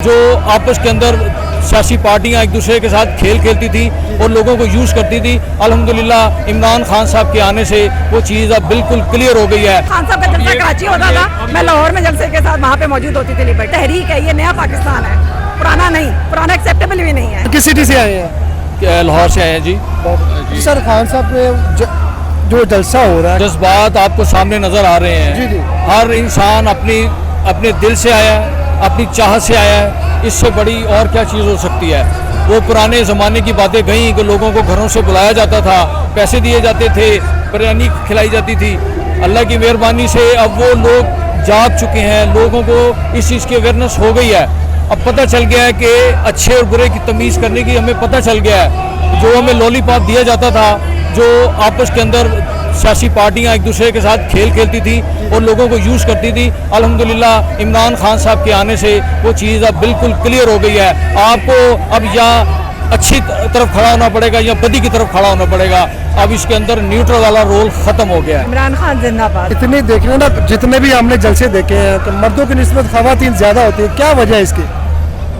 जो आपस के अंदर सियासी पार्टियां एक दूसरे के साथ खेल खेलती थी और लोगों को यूज़ करती थी, अल्हम्दुलिल्लाह इमरान खान साहब के आने से वो चीज़ अब बिल्कुल क्लियर हो गई है। खान साहब का जलसा कराची होता था, मैं लाहौर में जलसे के साथ वहाँ पे मौजूद होती थी। लिबर्टी तहरीक है, ये नया पाकिस्तान है, पुराना नहीं, पुराना एक्सेप्टेबल भी नहीं है। किस सिटी से आए हैं? लाहौर से आए हैं जी। सर खान साहब ने जो जलसा हो रहा है, जज्बात आपको सामने नज़र आ रहे हैं। जी जी। हर इंसान अपने दिल से आया है, अपनी चाहत से आया है। इससे बड़ी और क्या चीज़ हो सकती है। वो पुराने ज़माने की बातें गई कि लोगों को घरों से बुलाया जाता था, पैसे दिए जाते थे, बिरयानी खिलाई जाती थी। अल्लाह की मेहरबानी से अब वो लोग जाग चुके हैं, लोगों को इस चीज़ की अवेयरनेस हो गई है। अब पता चल गया है कि अच्छे और बुरे की तमीज़ करने की हमें पता चल गया है। जो हमें लॉलीपॉप दिया जाता था, जो आपस के अंदर सियासी पार्टियां एक दूसरे के साथ खेल खेलती थी और लोगों को यूज़ करती थी, अल्हम्दुलिल्लाह इमरान खान साहब के आने से वो चीज़ अब बिल्कुल क्लियर हो गई है। आपको अब या अच्छी तरफ खड़ा होना पड़ेगा या बदी की तरफ खड़ा होना पड़ेगा। अब इसके अंदर न्यूट्रल वाला रोल ख़त्म हो गया है। इमरान खान जिंदाबाद। इतने देख रहे हो ना, जितने भी हमने जलसे देखे हैं तो मर्दों की निस्बत खवातीन ज़्यादा होती है। क्या वजह है इसकी?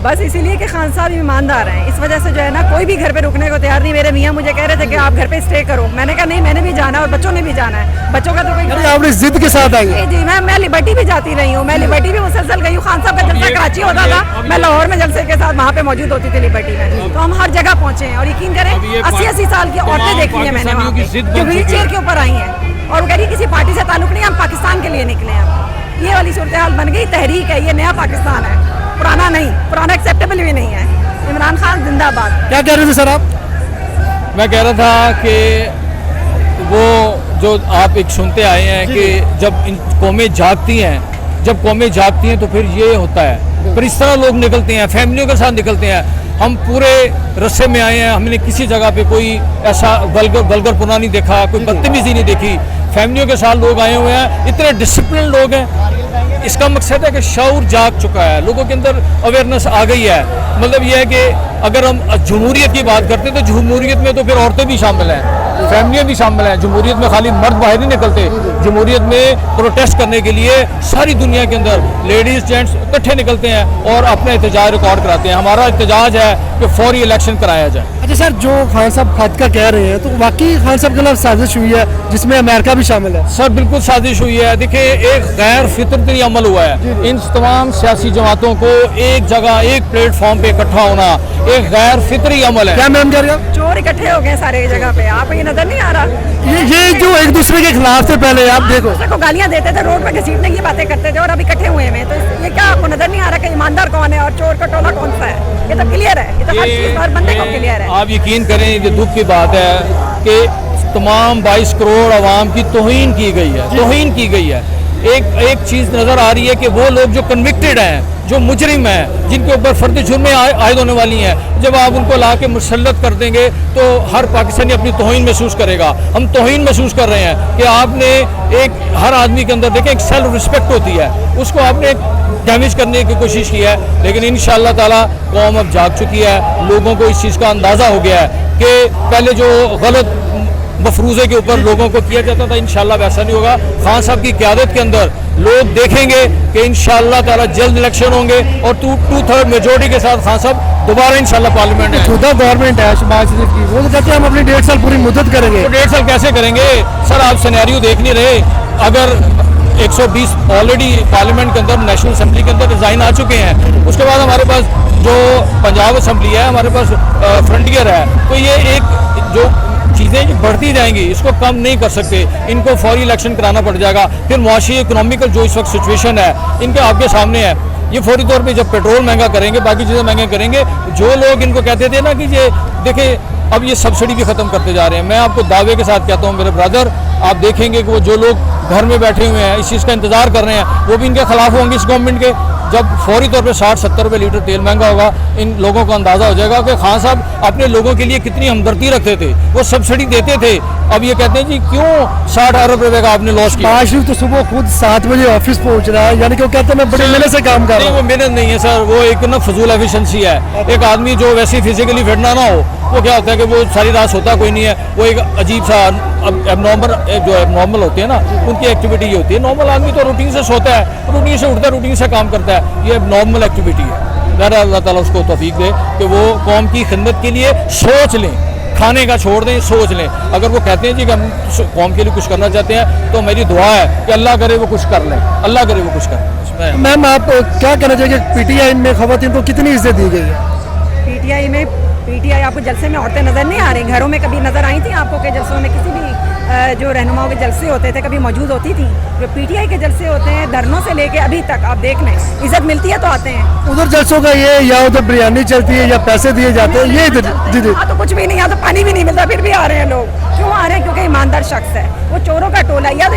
बस इसीलिए कि खान साहब ईमानदार हैं, इस वजह से जो है ना कोई भी घर पे रुकने को तैयार नहीं। मेरे मियाँ मुझे कह रहे थे कि आप घर पे स्टे करो, मैंने कहा नहीं, मैंने भी जाना है और बच्चों ने भी जाना है। बच्चों का तो कोई आपने जिद के साथ आई है? जी, मैं लिबर्टी भी जाती रही हूँ, मैं लिबर्टी भी मुसलसल गई हूँ। खान साहब का जलसा कराची होता था, मैं लाहौर में जलसे के साथ वहाँ पे मौजूद होती थी लिबर्टी में। तो हम हर जगह पहुँचे हैं और यकीन करें 80-80 साल की औरतें देखी हैं मैंने वहाँ पे, जो व्हील चेयर के ऊपर आई हैं और वो कह रही किसी पार्टी से ताल्लुक नहीं, हम पाकिस्तान के लिए निकले हैं। ये वाली सूरत हाल बन गई। तहरीक है, ये नया पाकिस्तान है, पुराना नहीं, पुराना एक्सेप्टेबल भी नहीं है। इमरान खान जिंदाबाद। क्या कह रहे थे सर आप? मैं कह रहा था कि वो जो आप एक सुनते आए हैं कि जब इन कौमें जागती हैं, तो फिर ये होता है। पर इस तरह लोग निकलते हैं, फैमिलियों के साथ निकलते हैं। हम पूरे रस्से में आए हैं, हमने किसी जगह पे कोई ऐसा वल्गरपुना नहीं देखा, कोई बदतमीजी नहीं देखी। फैमिलियों के साथ लोग आए हुए हैं, इतने डिसिप्लिन लोग हैं। इसका मकसद है कि शऊर जाग चुका है, लोगों के अंदर अवेयरनेस आ गई है। मतलब यह है कि अगर हम जमहूरियत की बात करते हैं तो जमहूरियत में तो फिर औरतें भी शामिल हैं, फैमिलियाँ भी शामिल हैं। जमहूरियत में खाली मर्द बाहर नहीं निकलते, जमहूरियत में प्रोटेस्ट करने के लिए सारी दुनिया के अंदर लेडीज़ जेंट्स इकट्ठे निकलते हैं और अपना एहतजाज रिकॉर्ड कराते हैं। हमारा एहतजाज है कि फौरी इलेक्शन कराया जाए। अच्छा सर, जो खान साहब खत का कह रहे हैं तो वाकई खान साहब के खिलाफ साजिश हुई है जिसमें अमेरिका भी शामिल है? सर बिल्कुल साजिश हुई है। देखिए, एक गैर फितरती अमल हुआ है। इन तमाम सियासी जमातों को एक जगह एक प्लेटफॉर्म पे इकट्ठा होना एक गैर फितरी अमल है। क्या मैम कह रहे हैं? चोर इकट्ठे हो गए सारे जगह पे, आप ये नजर नहीं आ रहा? ये जो एक दूसरे के खिलाफ थे पहले, आप देखो को गालियां देते थे, रोड पे घसीटने की बातें करते थे और अब इकट्ठे हुए हैं। तो ये क्या आपको नजर नहीं आ रहा कि ईमानदार कौन है और चोर का टोला कौन सा है? ये तो क्लियर है, ये तो हर चीज हर बंदे को क्लियर है। आप यकीन करें, ये दुख की बात है कि तमाम 22 करोड़ आवाम की तौहीन की गई है। एक चीज़ नज़र आ रही है कि वो लोग जो कन्विक्टेड हैं, जो मुजरिम हैं, जिनके ऊपर फर्द जुर्में आयद होने वाली हैं, जब आप उनको ला के मुसल्लत कर देंगे तो हर पाकिस्तानी अपनी तौहीन महसूस करेगा। हम तौहीन महसूस कर रहे हैं कि आपने हर आदमी के अंदर देखें एक सेल्फ रिस्पेक्ट होती है, उसको आपने डैमेज करने की कोशिश की है। लेकिन इंशाअल्लाह ताला कौम अब जाग चुकी है, लोगों को इस चीज़ का अंदाज़ा हो गया है कि पहले जो गलत मफरूज़े के ऊपर लोगों को किया जाता था, इंशाअल्लाह वैसा नहीं होगा। खान साहब की क़यादत के अंदर लोग देखेंगे कि इंशाअल्लाह ताला जल्द इलेक्शन होंगे और 2/3 मेजोरिटी के साथ खान साहब दोबारा इंशाअल्लाह पार्लियामेंट है। खुदा गवर्नमेंट है शहबाज शरीफ की, वो तो कहते हैं हम अपनी 1.5 साल पूरी मुद्दत करेंगे। तो 1.5 साल कैसे करेंगे सर? आप सिनेरियो देख नहीं रहे। अगर 120 ऑलरेडी पार्लियामेंट के अंदर, नेशनल असम्बली के अंदर रिजाइन आ चुके हैं, उसके बाद हमारे पास जो पंजाब असम्बली है, हमारे पास फ्रंटियर है, तो ये एक जो चीज़ें बढ़ती जाएंगी, इसको कम नहीं कर सकते। इनको फौरी इलेक्शन कराना पड़ जाएगा। फिर मुआशी इकोनॉमिकल जो इस वक्त सिचुएशन है, इनके आपके सामने है। ये फौरी तौर पे जब पेट्रोल महंगा करेंगे, बाकी चीज़ें महंगे करेंगे, जो लोग इनको कहते थे ना कि ये देखें अब ये सब्सिडी भी ख़त्म करते जा रहे हैं। मैं आपको दावे के साथ कहता हूँ मेरे ब्रदर, आप देखेंगे कि वो जो लोग घर में बैठे हुए हैं, इस चीज़ का इंतज़ार कर रहे हैं, वो भी इनके खिलाफ होंगे इस गवर्नमेंट के। जब फौरी तौर पे 60-70 रुपये लीटर तेल महंगा होगा, इन लोगों को अंदाज़ा हो जाएगा कि खान साहब अपने लोगों के लिए कितनी हमदर्दी रखते थे, वो सब्सिडी देते थे। अब ये कहते हैं जी क्यों 60 अरब रुपये का आपने लॉस किया। शरीफ तो सुबह खुद 7 बजे ऑफिस पहुंच रहा है, यानी कि वो कहते हैं मैं बड़ी मेहनत से काम कर रहा हूँ। वो मेहनत नहीं है सर, वो एक ना फजूल एफिशिएंसी है। एक आदमी जो वैसे फिजिकली फिट ना हो, वो क्या होता है कि वो सारी रात सोता कोई नहीं है, वो एक अजीब सा एबनॉर्मल होते हैं ना, उनकी एक्टिविटी ये होती है। नॉर्मल आदमी तो रूटीन से सोता है, रूटीन से उठता है, रूटीन से काम करता है। ये एबनॉर्मल एक्टिविटी है। बहरहाल अल्लाह ताला उसको तौफीक दे कि वो कौम की खिदमत के लिए सोच लें, खाने का छोड़ दें, सोच लें। अगर वो कहते हैं जी कि हम कौम के लिए कुछ करना चाहते हैं तो मेरी दुआ है कि अल्लाह करे वो कुछ कर लें, अल्लाह करे वो कुछ कर लें। इसमें मैम आप क्या कहना चाहिए पीटीआई में खवातीन को कितनी इज्जत दी गई है? पीटीआई आपको जलसे में औरतें नजर नहीं आ रही? घरों में कभी नजर आई थी आपको के जलसों में? किसी भी जो रहनुमाओं के जलसे होते थे कभी मौजूद होती थी? जो पीटीआई के जलसे होते हैं धरनों से लेके अभी तक आप देख लें, इज्जत मिलती है तो आते हैं। उधर जलसों का ये या उधर बिरयानी चलती है या पैसे दिए जाते हैं, ये इधर जी जी यहाँ तो कुछ भी नहीं, यहाँ तो पानी भी नहीं मिलता, फिर भी आ रहे हैं लोग। क्यों आ रहे हैं? क्योंकि ईमानदार शख्स है, वो चोरों का टोला। या तो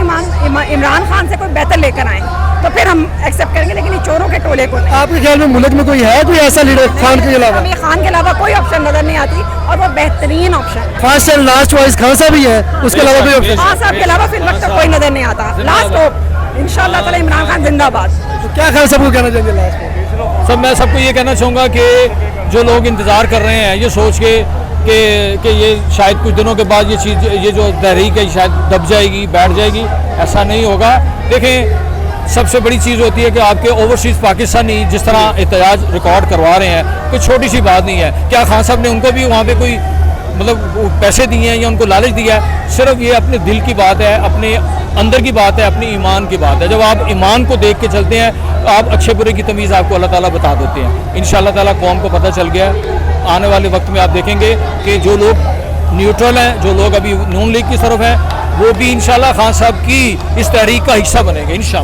इमरान खान से कोई बेहतर लेकर आए तो फिर हम एक्सेप्ट करेंगे, लेकिन ये चोरों के टोले को नहीं। आपके ख्याल में मुल्क में कोई है कोई ऐसा लीडर खान के अलावा? हमें खान के अलावा कोई ऑप्शन नजर नहीं आती और वो बेहतरीन option. First and last choice Khan साहब ही है, उसके अलावा कोई ऑप्शन? खान साहब के अलावा फिर वक्त तक कोई नजर नहीं आता। लास्ट होप इंशाल्लाह ताला इमरान खान जिंदाबाद। तो क्या खान साहब को कहना चाहेंगे लास्ट में? सब मैं सबको ये कहना चाहूँगा कि जो लोग इंतज़ार कर रहे हैं ये सोच के कि ये शायद कुछ दिनों के बाद ये जो तहरीक है शायद दब जाएगी, बैठ जाएगी, ऐसा नहीं होगा। देखें, सबसे बड़ी चीज़ होती है कि आपके ओवरसीज़ पाकिस्तानी जिस तरह एहतजाज रिकॉर्ड करवा रहे हैं, कोई छोटी सी बात नहीं है। क्या खान साहब ने उनको भी वहाँ पे कोई मतलब पैसे दिए हैं या उनको लालच दिया है? सिर्फ ये अपने दिल की बात है, अपने अंदर की बात है, अपनी ईमान की बात है। जब आप ईमान को देख के चलते हैं तो आप अच्छे बुरे की तमीज़ आपको अल्लाह ताला बता देते हैं। इंशाअल्लाह ताला कौम को पता चल गया है। आने वाले वक्त में आप देखेंगे कि जो लोग न्यूट्रल हैं, जो लोग अभी नून लीग की तरफ हैं, वो भी इंशाअल्लाह खान साहब की इस तहरीक का हिस्सा बनेंगे इंशाअल्लाह।